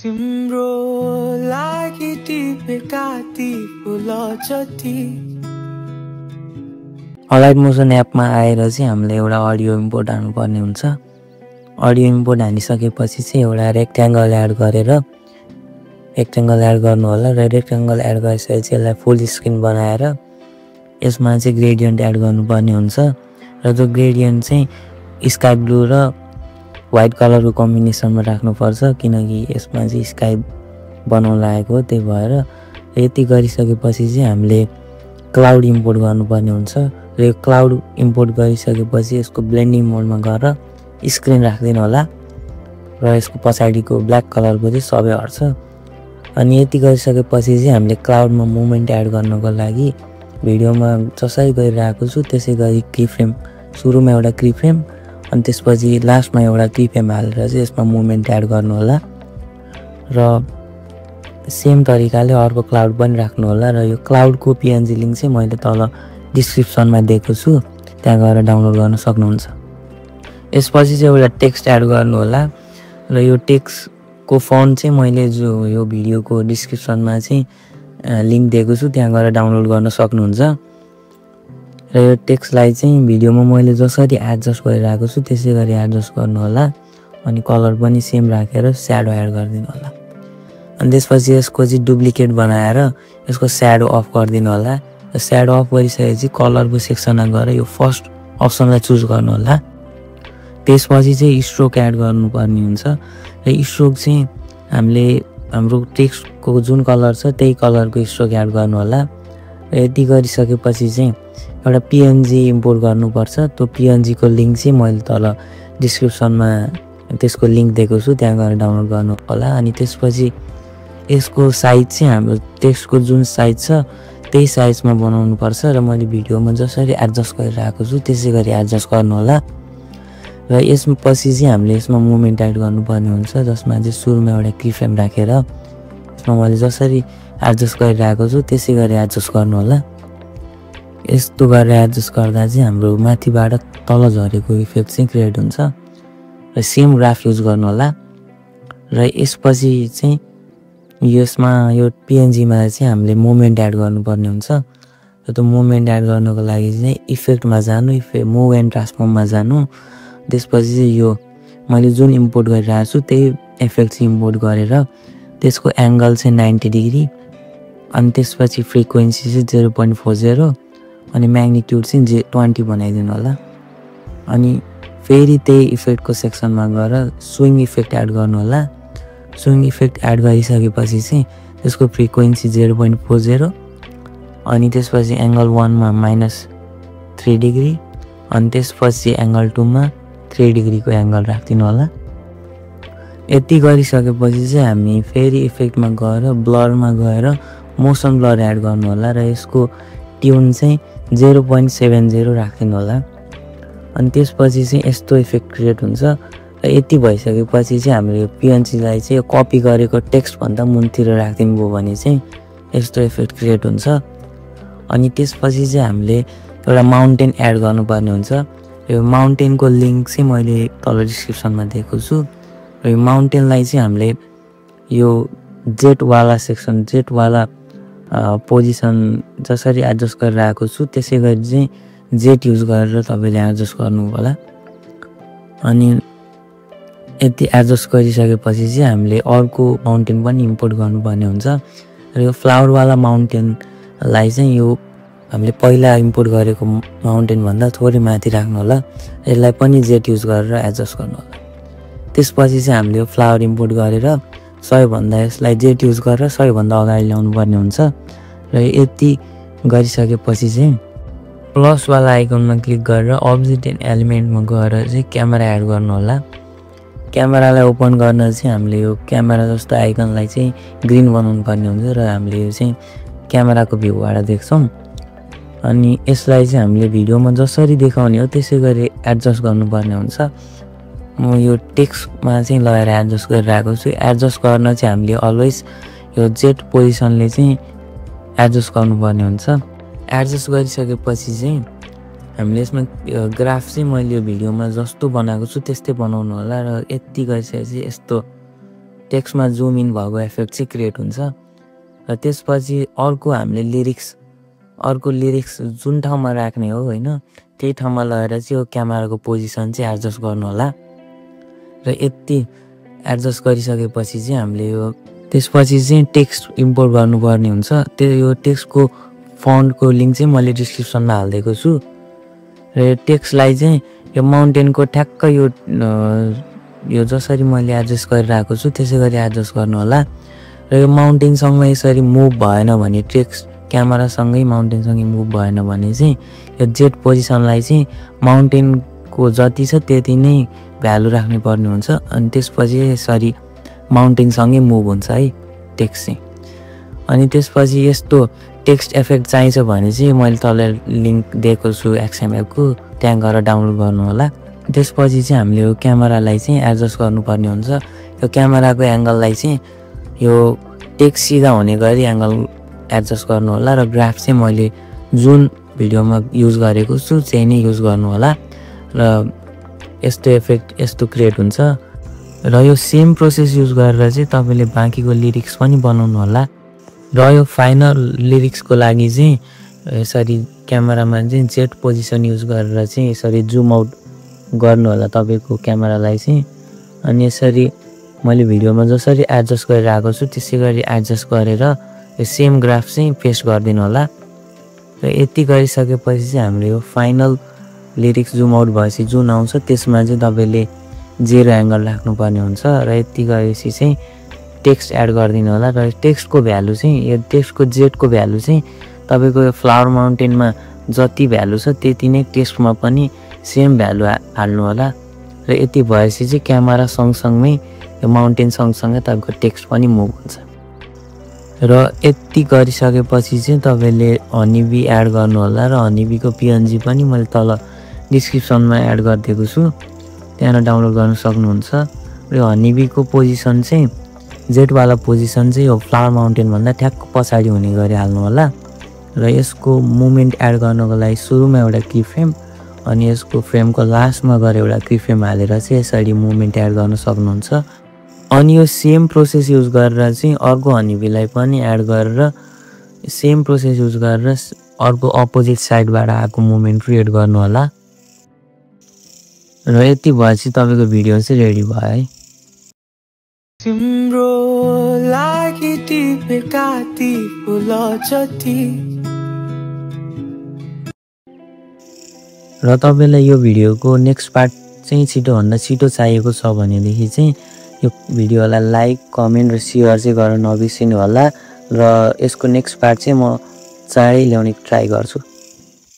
तिम्रो लागि टिपेका ती फुल जति अलाइट मोसन एपमा आएर चाहिँ हामीले एउटा अडियो इम्पोर्ट हाल्नुपर्ने हुन्छ। अडियो इम्पोर्ट हालिसकेपछि चाहिँ एउटा रेक्ट्याङ्गल एड गरेर रेक्ट्याङ्गल एड गर्नु होला र रेक्ट्याङ्गल एड गरिसकेपछि यसलाई फुल स्क्रिन बनाएर यसमा चाहिँ ग्रेडियन्ट एड गर्नुपर्ने हुन्छ र त्यो ग्रेडियन्ट चाहिँ स्काई ब्लू र व्हाइट कलरको कम्बिनेसनमा राख्नुपर्छ किनकि यसमा चाहिँ स्काई बनाउन लागेको हो। त्यही भएर यति गरिसकेपछि चाहिँ हामीले क्लाउड इम्पोर्ट गर्नुपर्ने हुन्छ र यो क्लाउड इम्पोर्ट गरिसकेपछि यसको ब्लेन्डिङ मोडमा गएर स्क्रिन राख्दिनु होला र यसको पछाडिको ब्ल्याक कलरको चाहिँ सबै हट्छ। अनि यति गरिसकेपछि चाहिँ हामीले क्लाउडमा मुभमेन्ट एड गर्नको लागि भिडियोमा जसरी गरिरहेको छु त्यसै गरी की-फ्रेम सुरुमा एउटा की-फ्रेम अनि त्यसपछि लास्टमा एउटा की-फ्रेम हालेर चाहिँ यसमा मुभमेन्ट एड गर्नु होला र सेम तरिकाले अर्को क्लाउड पनि राख्नु होला र यो क्लाउडको PNG लिङ्क चाहिँ मैले तल डिस्क्रिप्सनमा दिएको छु, त्यहाँ गएर डाउनलोड गर्न सक्नुहुन्छ। यसपछि चाहिँ एउटा टेक्स्ट एड गर्नु होला र यो टेक्स्टको फन्ट चाहिँ मैले जो यो भिडियोको डिस्क्रिप्सनमा चाहिँ लिङ्क दिएको छु, त्यहाँ गएर डाउनलोड गर्न सक्नुहुन्छ। र यो टेक्स्टलाई चाहिँ भिडियोमा मैले जसरी एडजस्ट गरिरहेको छु त्यसै गरी एडजस्ट गर्नु होला अनि कलर पनि सेम राखेर स्याडो एड गरिदिनु होला। अनि त्यसपछि यसको चाहिँ डुप्लिकेट बनाएर यसको स्याडो अफ गरिदिनु होला र स्याडो अफ गरिसकेपछि कलरको सेक्सनमा गएर यो फर्स्ट अप्सनलाई चुज गर्नु होला। त्यसपछि चाहिँ स्ट्रोक एड गर्नुपर्ने हुन्छ र स्ट्रोक चाहिँ हामीले हाम्रो टेक्स्टको जुन कलर छ त्यही कलरको स्ट्रोक एड गर्नु होला। र यति गरिसकेपछि चाहिँ एउटा PNG इम्पोर्ट गर्नुपर्छ। त्यो PNG को लिङ्क चाहिँ मैले तल डिस्क्रिप्सनमा त्यसको लिङ्क दिएको छु, त्यहाँ गएर डाउनलोड गर्नु होला। अनि त्यसपछि यसको साइज चाहिँ हाम्रो टेक्स्टको जुन साइज छ त्यही साइजमा बनाउनु पर्छ र मैले भिडियोमा जसरी एडजस्ट गरिरहेको छु त्यसै गरी एडजस्ट गर्नु होला। र यसपछि चाहिँ हामीले यसमा मुभमेन्ट एड गर्नुपर्ने हुन्छ जसमा चाहिँ सुरुमा एउटा की-फ्रेम राखेर यसमा मैले जसरी एडजस्ट गरिरहेको छु त्यसै गरी एडजस्ट गर्नु होला। यस्तो गरेर एडजस्ट गर्दा चाहिँ हाम्रो माथिबाट तल झरेको इफेक्ट चाहिँ क्रिएट हुन्छ र सेम ग्राफ युज गर्नु होला। र यसपछि चाहिँ यसमा यो PNG-मा चाहिँ हामीले मुभमेन्ट एड गर्नुपर्ने हुन्छ र त्यो मुभमेन्ट एड गर्नको लागि चाहिँ इफेक्टमा जानु, मुभ एन्ड ट्रान्सफर्ममा जानु। त्यसपछि चाहिँ यो मैले जुन इम्पोर्ट गरिरहेको छु त्यही इफेक्ट चाहिँ इम्पोर्ट गरेर त्यसको एङ्गल चाहिँ 90 डिग्री अनि त्यसपछि फ्रिक्वेन्सी चाहिँ 0.40 अनि म्याग्निट्युड चाहिँ 20 बनाइदिनु होला। अनि फेरि त्यही इफेक्टको सेक्सनमा गएर स्विङ इफेक्ट एड गर्नु होला। स्विङ इफेक्ट एड गरिसकेपछि चाहिँ त्यसको फ्रिक्वेन्सी 0.40 अनि त्यसपछि एङ्गल 1 मा -3 डिग्री अनि त्यसपछि एङ्गल 2 मा 3 डिग्रीको एङ्गल राखिदिनु होला। यति गरिसकेपछि चाहिँ हामी फेरि इफेक्टमा गएर ब्लरमा गएर मोसन ब्लर एड गर्नु होला र यसको ट्युन चाहिँ 0.70 राखिदिनु होला। अनि त्यसपछि चाहिँ यस्तो इफेक्ट क्रिएट हुन्छ र यति भइसकेपछि चाहिँ हामीले PNG-लाई चाहिँ कपी गरेको टेक्स्टभन्दा मुनतिर राखिदिनु भयो भने चाहिँ यस्तो इफेक्ट क्रिएट हुन्छ। अनि त्यसपछि चाहिँ हामीले एउटा माउन्टेन एड गर्नुपर्ने हुन्छ। यो माउन्टेनको लिङ्क चाहिँ मैले तल डिस्क्रिप्सनमा दिएको छु र यो माउन्टेनलाई चाहिँ हामीले यो जेटवाला सेक्सन जेटवाला पोजिसन जसरी एडजस्ट गरिरहेको छु त्यसै गरी चाहिँ जेट युज गरेर तपाईँले एडजस्ट गर्नु होला। अनि यति एडजस्ट गरिसकेपछि चाहिँ हामीले अर्को माउन्टेन पनि इम्पोर्ट गर्नुपर्ने हुन्छ र यो फ्लावरवाला माउन्टेनलाई चाहिँ यो हामीले पहिला इम्पोर्ट गरेको माउन्टेनभन्दा थोरै माथि राख्नु होला। यसलाई पनि जेट युज गरेर एडजस्ट गर्नु होला। त्यसपछि चाहिँ हामीले यो फ्लावर इम्पोर्ट गरेर सबैभन्दा यसलाई जेट युज गरेर सबैभन्दा अगाडि ल्याउनु पर्ने हुन्छ। र यति गरिसकेपछि चाहिँ प्लसवाला आइकनमा क्लिक गरेर अब्जेक्ट एन्ड एलिमेन्टमा गएर चाहिँ क्यामेरा एड गर्नु होला। क्यामेरालाई ओपन गर्न चाहिँ हामीले यो क्यामेरा जस्तो आइकनलाई चाहिँ ग्रिन बनाउनु पर्ने हुन्छ र हामीले यो चाहिँ क्यामेराको भ्यूबाट देख्छौँ। अनि यसलाई चाहिँ हामीले भिडियोमा जसरी देखाउने हो त्यसै गरी एडजस्ट गर्नुपर्ने हुन्छ। म यो टेक्स्टमा चाहिँ लगाएर एडजस्ट गरिरहेको छु। एडजस्ट गर्न चाहिँ हामीले अलवेज यो जेट पोजिसनले चाहिँ एडजस्ट गर्नुपर्ने हुन्छ। एडजस्ट गरिसकेपछि चाहिँ हामीले यसमा ग्राफ चाहिँ मैले यो भिडियोमा जस्तो बनाएको छु त्यस्तै बनाउनु होला र यति गरिसकेपछि यस्तो टेक्स्टमा जुम इन भएको इफेक्ट चाहिँ क्रिएट हुन्छ। र त्यसपछि अर्को हामीले लिरिक्स जुन ठाउँमा राख्ने हो होइन, त्यही ठाउँमा लगेर चाहिँ यो क्यामेराको पोजिसन चाहिँ एडजस्ट गर्नु होला। र यति एडजस्ट गरिसकेपछि चाहिँ हामीले यो त्यसपछि चाहिँ टेक्स्ट इम्पोर्ट गर्नुपर्ने हुन्छ। त्यो यो टेक्स्टको फन्टको लिङ्क चाहिँ मैले डिस्क्रिप्सनमा हालिदिएको छु। र यो टेक्स्टलाई चाहिँ यो माउन्टेनको ठ्याक्क यो जसरी मैले एडजस्ट गरिरहेको छु त्यसै गरी एडजस्ट गर्नु होला। र यो माउन्टेनसँग यसरी मुभ भएन भने, टेक्स्ट क्यामेरासँगै माउन्टेनसँगै मुभ भएन भने चाहिँ यो जेट पोजिसनलाई चाहिँ माउन्टेनको जति छ त्यति नै भ्यालु राख्नु पर्ने हुन्छ। अनि त्यसपछि यसरी माउन्टेनसँगै मुभ हुन्छ है टेक्स्ट चाहिँ। अनि त्यसपछि यस्तो टेक्स्ट इफेक्ट चाहिन्छ भने चाहिँ मैले तल लिङ्क दिएको छु XMLको, त्यहाँ गएर डाउनलोड गर्नु होला। त्यसपछि चाहिँ हामीले यो क्यामेरालाई चाहिँ एडजस्ट गर्नुपर्ने हुन्छ। यो क्यामेराको एङ्गललाई चाहिँ यो टेक्स्ट सिधा हुने गरी एङ्गल एडजस्ट गर्नु होला। र ग्राफ चाहिँ मैले जुन भिडियोमा युज गरेको छु त्यही नै युज गर्नु होला। र यस्तो इफेक्ट यस्तो क्रिएट हुन्छ। र यो सेम प्रोसेस युज गरेर चाहिँ तपाईँले बाँकीको लिरिक्स पनि बनाउनु होला। र यो फाइनल लिरिक्सको लागि चाहिँ यसरी क्यामेरामा चाहिँ जेट पोजिसन युज गरेर चाहिँ यसरी जुम आउट गर्नु होला तपाईँको क्यामेरालाई चाहिँ। अनि यसरी मैले भिडियोमा जसरी एडजस्ट गरिरहेको छु त्यसै गरी एडजस्ट गरेर यो सेम ग्राफ चाहिँ पेस्ट गरिदिनु होला। र यति गरिसकेपछि चाहिँ हामीले यो फाइनल लिरिक्स जुम आउट भएपछि जुन आउँछ त्यसमा चाहिँ तपाईँले 0 एङ्गल राख्नुपर्ने हुन्छ। र यति गरेपछि चाहिँ टेक्स्ट एड गरिदिनु होला। र टेक्स्टको भ्यालु चाहिँ यो टेक्स्टको जेटको भ्यालु चाहिँ तपाईँको यो फ्लावर माउन्टेनमा जति भ्यालु छ त्यति नै टेक्स्टमा पनि सेम भ्यालु हाल्नु होला। र यति भएपछि चाहिँ क्यामेरा सँगसँगै यो माउन्टेन सँगसँगै तपाईँको टेक्स्ट पनि मुभ हुन्छ। र यति गरिसकेपछि चाहिँ तपाईँले हनीबी एड गर्नु होला। र हनीबीको PNG पनि मैले तल डिस्क्रिप्सनमा एड गरिदिएको छु, त्यहाँ डाउनलोड गर्न सक्नुहुन्छ। र यो हनीबीको पोजिसन चाहिँ जेटवाला पोजिसन चाहिँ यो फ्लावर माउन्टेनभन्दा ठ्याक्क पछाडि हुने गरी हाल्नु होला। र यसको मुभमेन्ट एड गर्नको लागि सुरुमा एउटा की फ्रेम अनि यसको फ्रेमको लास्टमा गएर एउटा की फ्रेम हालेर चाहिँ यसरी मुभमेन्ट एड गर्न सक्नुहुन्छ। अनि यो सेम प्रोसेस युज गरेर चाहिँ अर्को हनीबीलाई पनि एड गरेर सेम प्रोसेस युज गरेर अर्को अपोजिट साइडबाट आएको मुभमेन्ट क्रिएट गर्नु होला। र यति भएपछि तपाईँको भिडियो चाहिँ रेडी भयो है। तिम्रो लागि टिपेका ती फुल जति। र तपाईँलाई यो भिडियोको नेक्स्ट पार्ट चाहिँ छिटोभन्दा छिटो चाहिएको छ भनेदेखि चाहिँ यो भिडियोलाई लाइक, कमेन्ट र सेयर चाहिँ गर्न नबिर्सिनु होला। र यसको नेक्स्ट पार्ट चाहिँ म चाँडै ल्याउने ट्राई गर्छु।